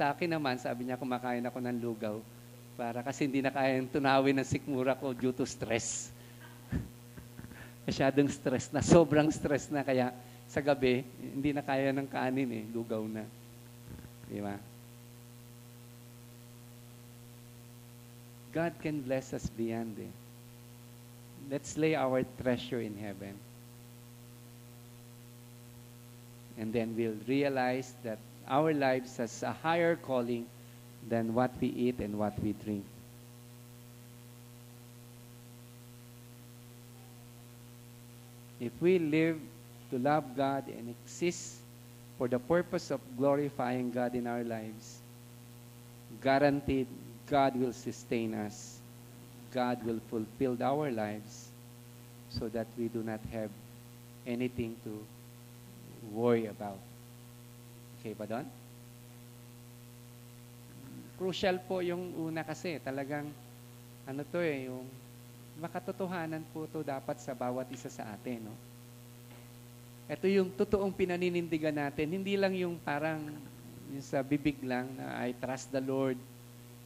sa akin naman, sabi niya, kumakain ako ng lugaw para kasi hindi na kayang tunawin ng sikmura ko due to stress. Masyadong stress na, sobrang stress na, kaya sa gabi, hindi na kaya ng kanin eh, lugaw na. Di ba? God can bless us beyond eh. Let's lay our treasure in heaven. And then we'll realize that our lives has a higher calling than what we eat and what we drink. If we live to love God and exist for the purpose of glorifying God in our lives, guaranteed God will sustain us. God will fulfill our lives so that we do not have anything to worry about. Okay ba doon? Crucial po yung una kasi. Talagang, ano to eh, yung makatotohanan po to dapat sa bawat isa sa atin, no? Ito yung totoong pinaninindigan natin. Hindi lang yung parang yung sa bibig lang na I trust the Lord,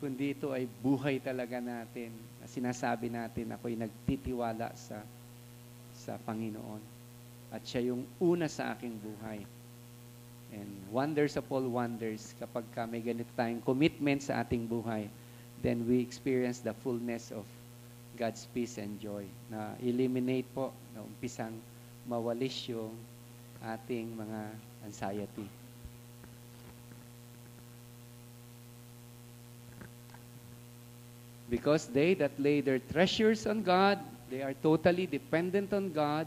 kundi ito ay buhay talaga natin. Sinasabi natin, ako'y nagtitiwala sa Panginoon. At siya yung una sa aking buhay. And wonders of all wonders, kapag may ganito tayong commitment sa ating buhay, then we experience the fullness of God's peace and joy. Na eliminate po, na umpisang mawalis yung ating mga anxiety. Because they that lay their treasures on God, they are totally dependent on God,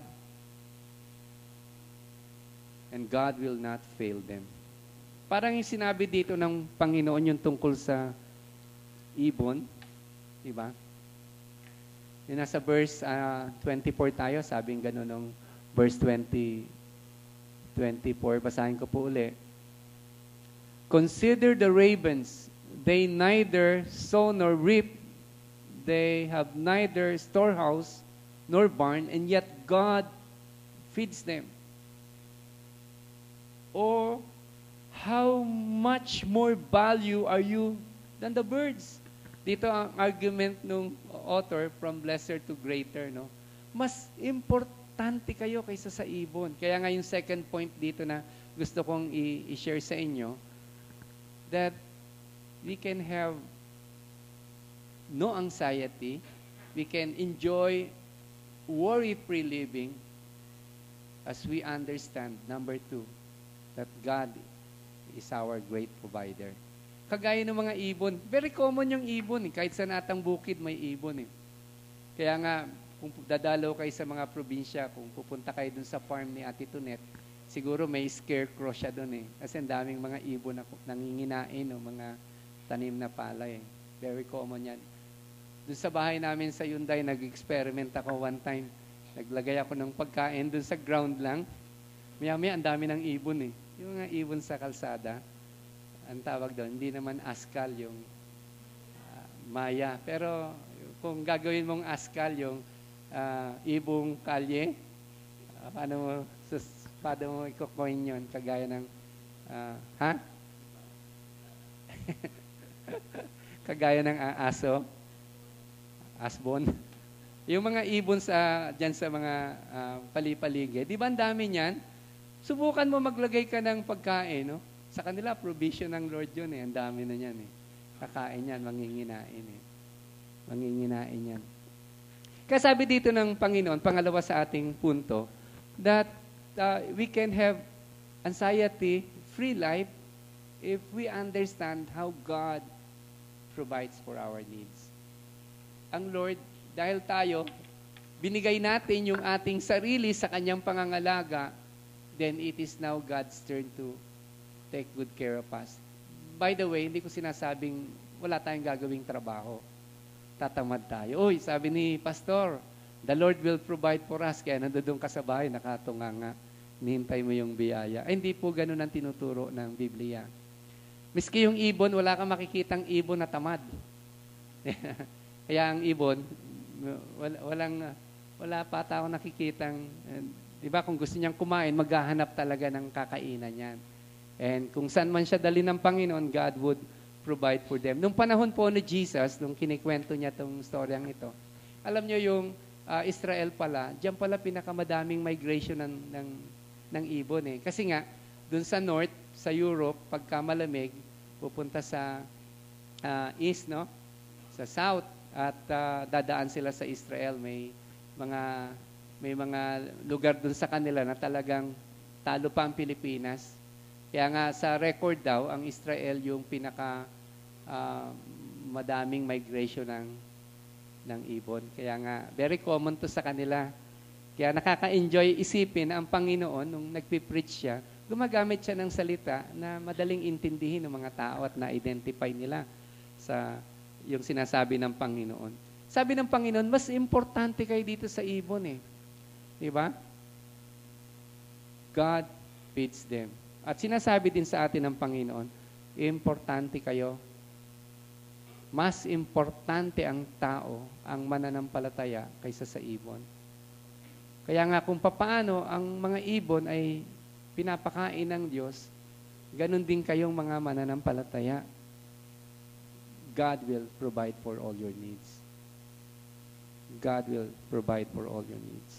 and God will not fail them. Parang yung sinabi dito ng Panginoon yung tungkol sa ibon, di ba? Yung nasa verse 24 tayo, sabing gano'n ng verse 24, basahin ko po uli. Consider the ravens, they neither sow nor reap, they have neither storehouse nor barn, and yet God feeds them. Or how much more value are you than the birds? Dito ang argument ng author, from lesser to greater, no? Mas importante kayo kaysa sa ibon. Kaya nga yung second point dito na gusto kong i-share sa inyo, that we can have no anxiety, we can enjoy worry-free living as we understand, number 2, that God is our great provider. Kagaya ng mga ibon, very common yung ibon. Kahit sa natang bukid, may ibon. Kaya nga, kung dadalaw kayo sa mga probinsya, kung pupunta kayo dun sa farm ni Ate Tunet, siguro may scarecrow siya dun. Kasi ang daming mga ibon na nanginginain, mga tanim na palay. Very common yan. Dun sa bahay namin sa Hyundai, nag-experiment ako one time. Naglagay ako ng pagkain dun sa ground lang. Maya-maya, ang dami ng ibon. Yung mga ibon sa kalsada, ang tawag doon, hindi naman askal yung maya. Pero kung gagawin mong askal yung ibong kalye, paano mo iko-coin yun? Kagaya ng, kagaya ng aso, asbon. Yung mga ibon dyan sa mga pali-paligid, di ba ang dami niyan? Subukan mo maglagay ka ng pagkain, no? Sa kanila, provision ng Lord yun Ang dami na yan Kakain yan, manginginain Manginginain yan. Kaya sabi dito ng Panginoon, pangalawa sa ating punto, that we can have anxiety-free life if we understand how God provides for our needs. Ang Lord, dahil tayo, binigay natin yung ating sarili sa kanyang pangangalaga, then it is now God's turn to take good care of us. By the way, hindi ko sinasabing wala tayong gagawing trabaho. Tatamad tayo. Uy, sabi ni Pastor, the Lord will provide for us. Kaya nandoon ka sa bahay, nakatunganga. Nihintay mo yung biyaya. Ay, hindi po ganun ang tinuturo ng Biblia. Miski yung ibon, wala kang makikitang ibon na tamad. Kaya ang ibon, wala pa tao nakikitang, di ba kung gusto niyang kumain, maghahanap talaga ng kakainan niyan. And kung saan man siya dali ng Panginoon, God would provide for them. Nung panahon po ni Jesus, nung kinikwento niya itong storyang ito, alam niyo yung Israel pala, diyan pala pinakamadaming migration ng ibon eh. Kasi nga, dun sa north, sa Europe, pagka malamig, pupunta sa east, no? Sa south, at dadaan sila sa Israel. May mga lugar dun sa kanila na talagang talo pa ang Pilipinas. Kaya nga sa record daw, ang Israel yung pinaka madaming migration ng ibon. Kaya nga, very common to sa kanila. Kaya nakaka-enjoy isipin na ang Panginoon, nung nagpipreach siya, gumagamit siya ng salita na madaling intindihin ng mga tao at na-identify nila sa yung sinasabi ng Panginoon. Sabi ng Panginoon, mas importante kayo dito sa ibon eh. Di ba? God feeds them. At sinasabi din sa atin ng Panginoon, importante kayo. Mas importante ang tao, ang mananampalataya kaysa sa ibon. Kaya nga kung papaano ang mga ibon ay pinapakain ng Diyos, ganun din kayong mga mananampalataya. God will provide for all your needs. God will provide for all your needs.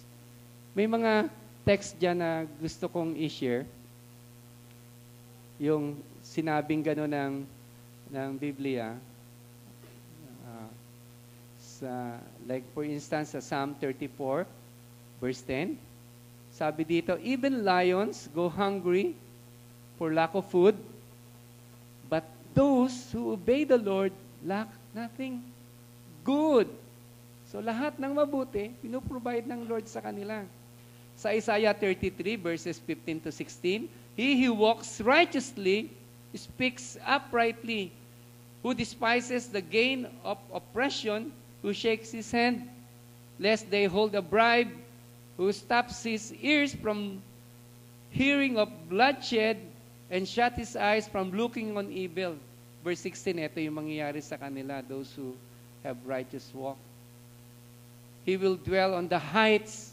May mga text dyan na gusto kong i-share. Yung sinabing gano'n ng Biblia, like for instance, sa Psalm 34, verse 10, sabi dito, even lions go hungry for lack of food, but those who obey the Lord lack nothing good. So lahat ng mabuti, pinoprovide ng Lord sa kanila. Sa Isaiah 33, verses 15 to 16, he who walks righteously speaks uprightly, who despises the gain of oppression, who shakes his hand, lest they hold a bribe, who stops his ears from hearing of bloodshed, and shut his eyes from looking on evil. Verse 16, ito yung mangyayari sa kanila, those who have righteous walk. He will dwell on the heights.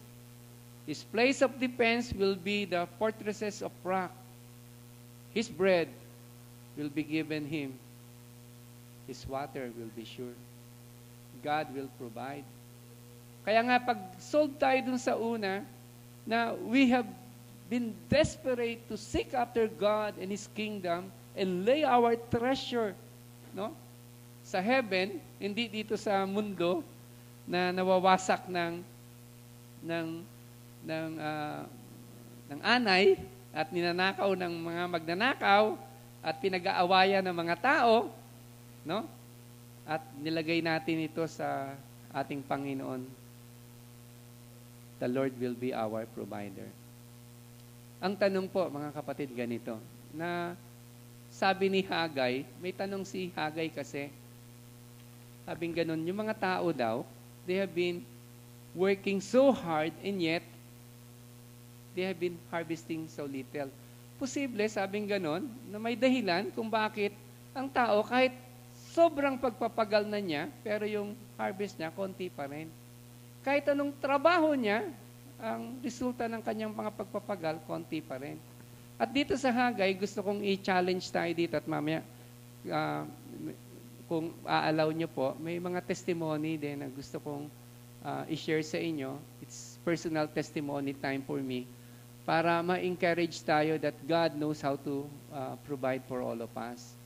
His place of defense will be the fortresses of rock. His bread will be given him. His water will be sure. God will provide. Kaya nga pag sold tayo dun sa una, na we have been desperate to seek after God and His kingdom and lay our treasure, no, sa heaven, hindi dito sa mundo na nawawasak ng anay at ninanakaw ng mga magnanakaw at pinag-aawayan ng mga tao, no? At nilagay natin ito sa ating Panginoon. The Lord will be our provider. Ang tanong po, mga kapatid, ganito, na sabi ni Hagay, may tanong si Hagay kasi, sabing ganun, yung mga tao daw, they have been working so hard and yet, they have been harvesting so little. Posible, sabing ganun, na may dahilan kung bakit ang tao, kahit sobrang pagpapagal na niya, pero yung harvest niya, konti pa rin. Kahit anong trabaho niya, ang resulta ng kanyang mga pagpapagal, konti pa rin. At dito sa Hagay, gusto kong i-challenge tayo dito at mamaya, kung aalaw niyo po, may mga testimony din na gusto kong i-share sa inyo. It's personal testimony time for me para ma-encourage tayo that God knows how to provide for all of us.